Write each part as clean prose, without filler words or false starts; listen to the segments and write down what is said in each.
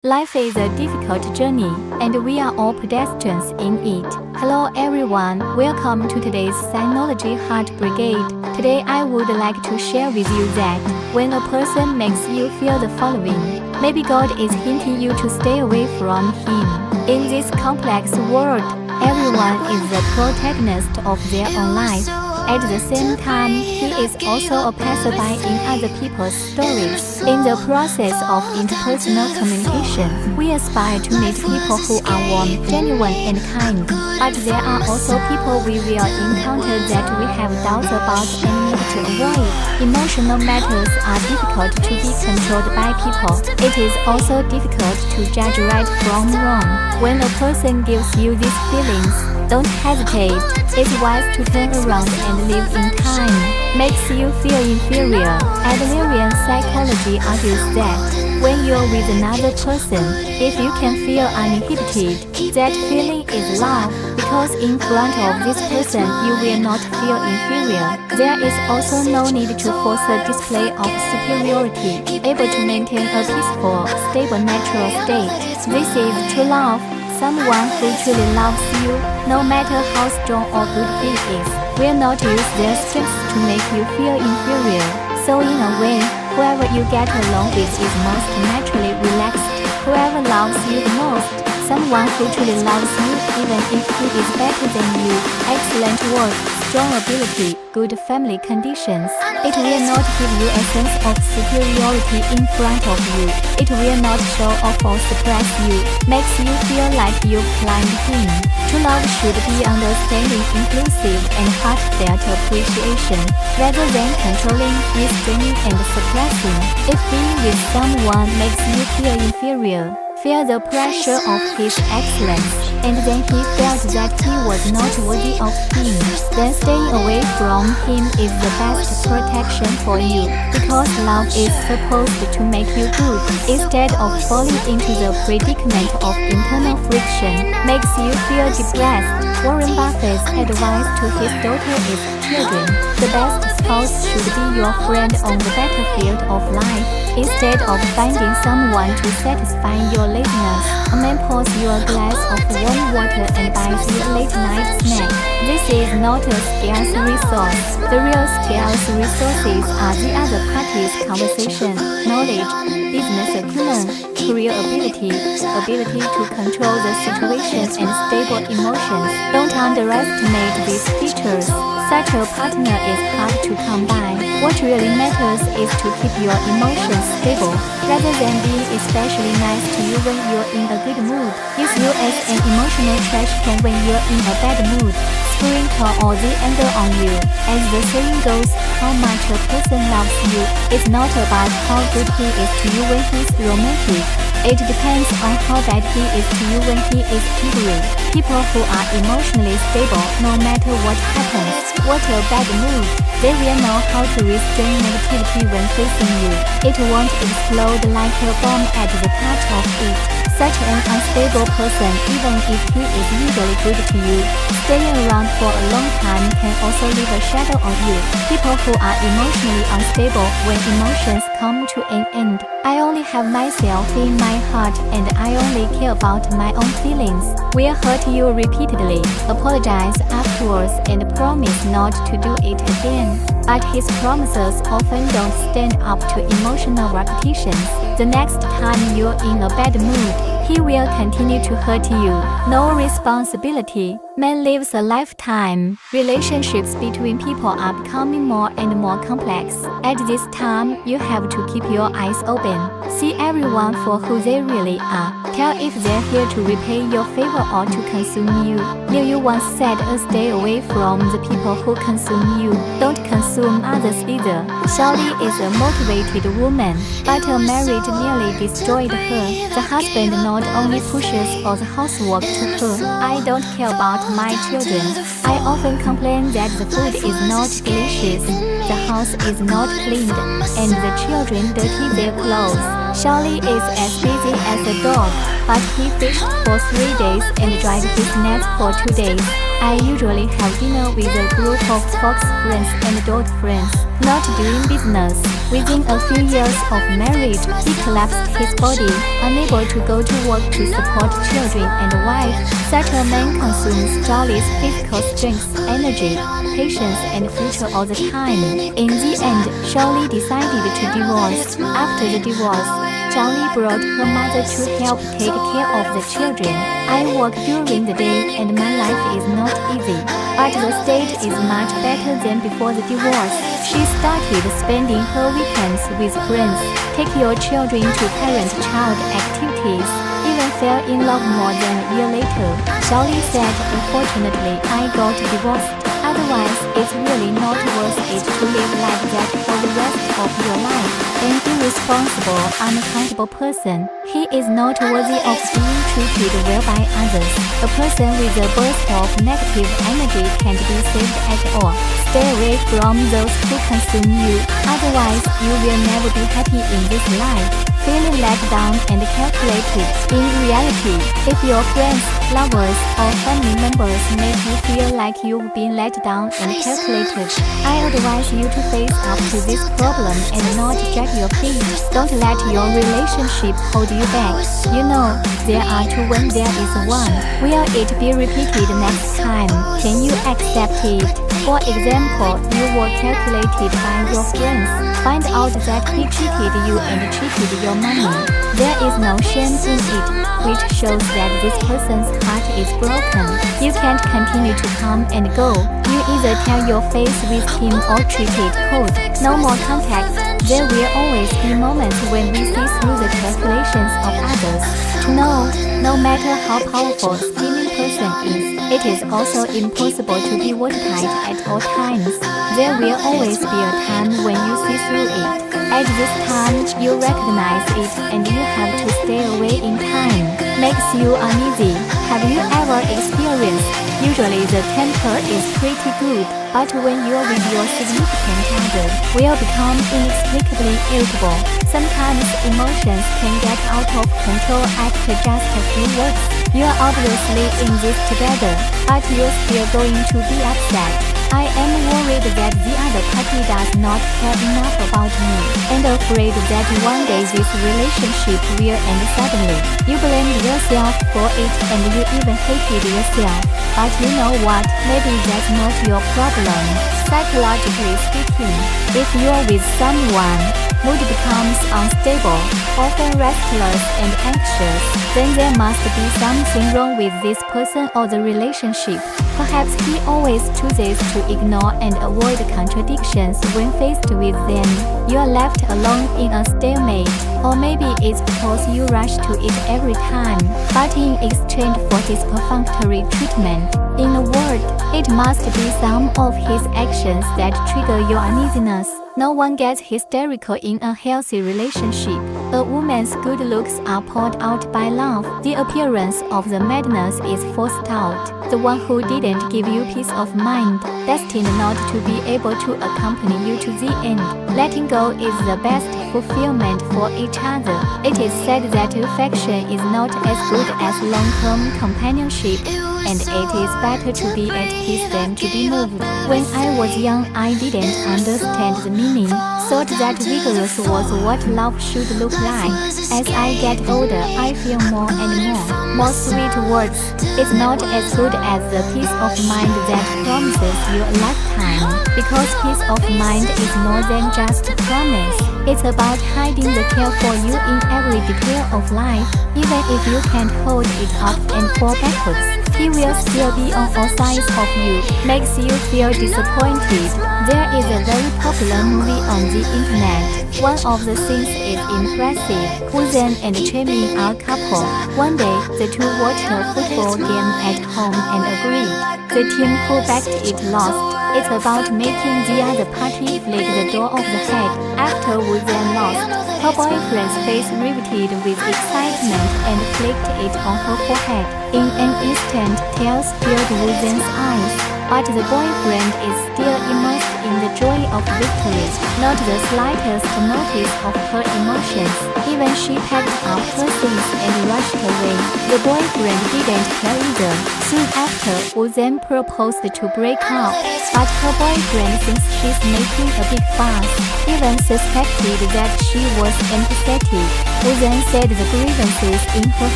Life is a difficult journey, and we are all pedestrians in it. Hello everyone, welcome to today's Sinology Heart Brigade. Today I would like to share with you that when a person makes you feel the following, maybe God is hinting you to stay away from him. In this complex world, everyone is the protagonist of their own life. At the same time, he is also a passerby in other people's stories. In the process of interpersonal communication, we aspire to meet people who are warm, genuine, and kind. But there are also people we will encounter that we have doubts about and need to avoid. Emotional matters are difficult to be controlled by people. It is also difficult to judge right from wrong. When a person gives you these feelings, don't hesitate. It's wise to turn around and live in time. Makes you feel inferior. Adlerian psychology argues that when you're with another person, if you can feel uninhibited, that feeling is love, because in front of this person you will not feel inferior. There is also no need to force a display of superiority, able to maintain a peaceful, stable natural state. This is true love. Someone who truly loves you, no matter how strong or good he is, will not use their strength to make you feel inferior. So in a way, whoever you get along with is most naturally relaxed. Whoever loves you the most, someone who truly loves you even if he is better than you, excellent work, strong ability, good family conditions. It will not give you a sense of superiority in front of you. It will not show off or suppress you, makes you feel like you've climbed him. True love should be understanding, inclusive, and heartfelt appreciation, rather than controlling, restraining, and suppressing. If being with someone makes you feel inferior, feel the pressure of his excellence, and then he felt that he was not worthy of him, then staying away from him is the best protection for you, because love is supposed to make you good, instead of falling into the predicament of internal friction, makes you feel depressed. Warren Buffett's advice to his daughter is, children, the best spouse should be your friend on the battlefield of life. Instead of finding someone to satisfy your laziness, a man pours you a glass of warm water and buys you a late-night snack. This is not a scarce resource. The real scarce resources are the other party's conversation, knowledge, business acumen, career ability, ability to control the situation, and stable emotions. Don't underestimate these features. Such a partner is hard to come by. What really matters is to keep your emotions stable, rather than being especially nice to you when you're in a good mood. Use you as an emotional trash can when you're in a bad mood. Sprinkle all the anger on you. As the saying goes, how much a person loves you is not about how good he is to you when he's romantic. It depends on how bad he is to you when he is angry. People who are emotionally stable, no matter what happens, what a bad mood, they will know how to restrain negativity when facing you. It won't explode like a bomb at the touch of it. Such an unstable person, even if he is usually good to you, staying around for a long time can also leave a shadow on you. People who are emotionally unstable when emotions come to an end. I only have myself in my heart and I only care about my own feelings. Will hurt you repeatedly, apologize afterwards, and promise not to do it again. But his promises often don't stand up to emotional repetitions. The next time you're in a bad mood, he will continue to hurt you. No responsibility. Man lives a lifetime. Relationships between people are becoming more and more complex. At this time, you have to keep your eyes open. See everyone for who they really are. Tell if they're here to repay your favor or to consume you. Neil Yu once said, stay away from the people who consume you. Don't consume others either. Xiaoli is a motivated woman, but a marriage nearly destroyed her. The husband not only pushes all the housework to her. I don't care about my children. I often complain that the food is not delicious, the house is not cleaned, and the children dirty their clothes. Xiaoli is as busy as a dog, but he fished for 3 days and dried his nets for 2 days. I usually have dinner with a group of fox friends and dog friends, not doing business. Within a few years of marriage, he collapsed his body, unable to go to work to support children and wife. Such a man consumes Jolly's physical strength, energy, patience, and future all the time. In the end, Jolly decided to divorce. After the divorce, Jolly brought her mother to help take care of the children. I work during the day and my life is not easy, but the state is much better than before the divorce. She started spending her weekends with friends, take your children to parent-child activities, even fell in love more than a year later. Jolly said, unfortunately, I got divorced. Otherwise, it's really not worth it to live like that for the rest of your life. An irresponsible, unaccountable person. He is not worthy of being treated well by others. A person with a burst of negative energy can't be saved at all. Stay away from those who consume you. Otherwise, you will never be happy in this life. Feeling let down and calculated. In reality, if your friends, lovers, or family members make you feel like you've been let down and calculated, I advise you to face up to this problem and not drag your feet. Don't let your relationship hold you back. You know, there are two when there is one. Will it be repeated next time? Can you accept it? For example, you were calculated by your friends. Find out that he cheated you and cheated your money. There is no shame in it, which shows that this person's heart is broken. You can't continue to come and go. You either tell your face with him or treat it cold. No more contact. There will always be moments when we see through the calculations of others. To know, no matter how powerful a scheming person is, it is also impossible to be watertight at all times. There will always be a time when you see through it. At this time, you recognize it and you have to stay away in time. Makes you uneasy. Have you ever experienced? Usually the temper is pretty good, but when you're with your significant other, will become inexplicably irritable. Sometimes emotions can get out of control after just a few words. You're obviously in this together, but you're still going to be upset. I am worried that the other party does not care enough about me, and afraid that one day this relationship will end suddenly. You blamed yourself for it and you even hated yourself. But you know what? Maybe that's not your problem. Psychologically speaking, if you're with someone, mood becomes unstable, often restless and anxious, then there must be something wrong with this person or the relationship. Perhaps he always chooses to ignore and avoid contradictions when faced with them. You are left alone in a stalemate. Or maybe it's because you rush to it every time, but in exchange for his perfunctory treatment. In a word, it must be some of his actions that trigger your uneasiness. No one gets hysterical in a healthy relationship. A woman's good looks are poured out by love. The appearance of the madness is forced out. The one who didn't give you peace of mind, destined not to be able to accompany you to the end. Letting go is the best fulfillment for each other. It is said that affection is not as good as long-term companionship, and it is better to be at peace than to be moved. When I was young, I didn't understand the meaning, thought that vigorous was what love should look like. As I get older, I feel more and more sweet words. It's not as good as the peace of mind that promises you a lifetime, because peace of mind is more than just a promise. It's about hiding the care for you in every detail of life. Even if you can't hold it up and fall backwards, he will still be on all sides of you. Makes you feel disappointed. There is a very popular movie on the internet. One of the scenes is impressive. Wuzhen and Chaimin are a couple. One day, the two watched a football game at home and agreed. The team who backed it lost. It's about making the other party flick the door of the head. After Wuzhen lost, her boyfriend's face riveted with excitement and flicked it on her forehead. In an instant, tears filled Wuzhen's eyes. but the boyfriend is still immersed in the joy of victory, not the slightest notice of her emotions. Even she packed up her things and rushed away. The boyfriend didn't care either. Soon after, Wu then proposed to break up, but her boyfriend thinks she's making a big fuss, even suspected that she was empathetic. Wu then said the grievances in her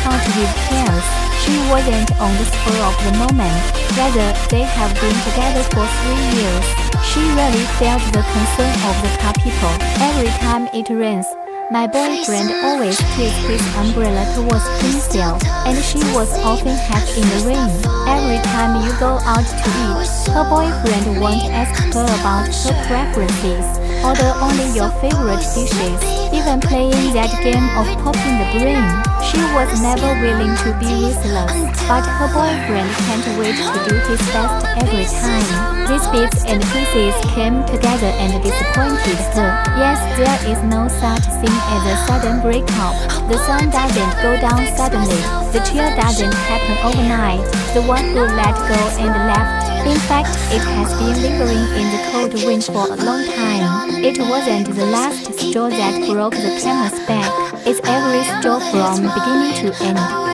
heart with tears. She wasn't on the spur of the moment, rather they have been together for 3 years. She really felt the concern of the couple. Every time it rains, my boyfriend always tilts his umbrella towards himself, and she was often half in the rain. Every time you go out to eat, her boyfriend won't ask her about her preferences. Order only your favorite dishes. Even playing that game of popping the brain, she was never willing to be ruthless, but her boyfriend can't wait to do his best every time. These bits and pieces came together and disappointed her. Yes, there is no such thing as a sudden breakup. The sun doesn't go down suddenly. The chill doesn't happen overnight. The one who let go and left. In fact, it has been lingering in the cold wind for a long time. It wasn't the last straw that broke the camel's back. It's every straw from beginning to end.